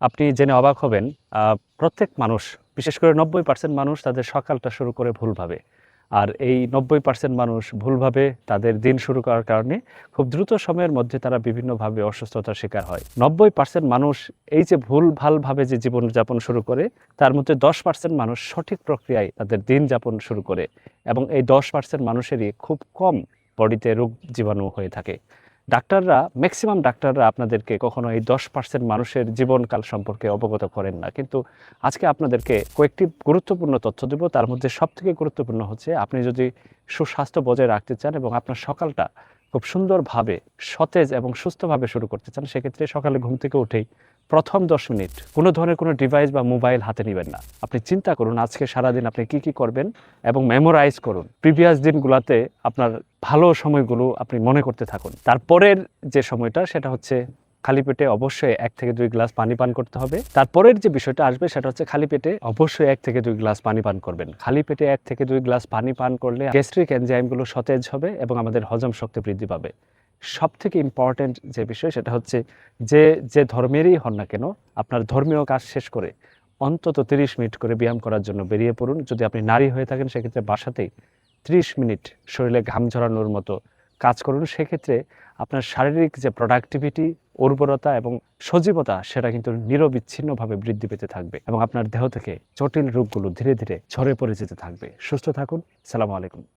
আপনি জেনে অবাক হবেন, প্রত্যেক মানুষ, বিশেষ করে ৯০% মানুষ তাদের সকালটা শুরু করে ভুলভাবে। আর এই ৯০% মানুষ ভুলভাবে তাদের দিন শুরু করার কারণে খুব দ্রুত সময়ের মধ্যে তারা বিভিন্নভাবে অসুস্থতার শিকার হয়। ৯০% মানুষ এই যে ভুলভালভাবে যে জীবনযাপন শুরু করে, তার মধ্যে ১০% মানুষ সঠিক প্রক্রিয়ায় তাদের দিন যাপন শুরু করে এবং এই ১০% মানুষেরই খুব কম বডিতে রোগ জীবাণু হয়ে থাকে। ম্যাক্সিমাম ডাক্তাররা আপনাদেরকে কখনো এই ১০% মানুষের জীবনকাল সম্পর্কে অবগত করেন না। কিন্তু আজকে আপনাদেরকে কয়েকটি গুরুত্বপূর্ণ তথ্য দেব। তার মধ্যে সবথেকে গুরুত্বপূর্ণ হচ্ছে, আপনি যদি সুস্বাস্থ্য বজায় রাখতে চান এবং আপনার সকালটা খুব সুন্দরভাবে, সতেজ এবং সুস্থভাবে শুরু করতে চান, সেক্ষেত্রে সকালে ঘুম থেকে উঠেই প্রথম ১০ মিনিট কোনো ধরনের কোনো ডিভাইস বা মোবাইল হাতে নেবেন না। আপনি চিন্তা করুন আজকে সারাদিন আপনি কি করবেন এবং মেমোরাইজ করুন। প্রিভিয়াস দিনগুলোতে আপনার ভালো সময়গুলো আপনি মনে করতে থাকুন। তারপরের যে সময়টা, সেটা হচ্ছে খালি পেটে অবশ্যই ১ থেকে ২ গ্লাস পানি পান করতে হবে। তারপরের যে বিষয়টা আসবে সেটা হচ্ছে খালি পেটে অবশ্যই ১ থেকে ২ গ্লাস পানি পান করবেন। খালি পেটে ১ থেকে ২ গ্লাস পানি পান করলে গ্যাস্ট্রিক এনজাইমগুলো সতেজ হবে এবং আমাদের হজম শক্তি বৃদ্ধি পাবে। সবথেকে ইম্পর্ট্যান্ট যে বিষয় সেটা হচ্ছে, যে ধর্মেরই হন না কেন, আপনার ধর্মীয় কাজ শেষ করে অন্তত ৩০ মিনিট করে ব্যায়াম করার জন্য বেরিয়ে পড়ুন। যদি আপনি নারী হয়ে থাকেন সেক্ষেত্রে বাসাতেই ৩০ মিনিট শরীরে ঘাম ঝরানোর মতো কাজ করুন। সেক্ষেত্রে আপনার শারীরিক যে প্রোডাক্টিভিটি, উর্বরতা এবং সজীবতা, সেটা কিন্তু নিরবিচ্ছিন্নভাবে বৃদ্ধি পেতে থাকবে এবং আপনার দেহ থেকে জটিল রোগগুলো ধীরে ধীরে ঝরে পড়ে যেতে থাকবে। সুস্থ থাকুন। আসসালামু আলাইকুম।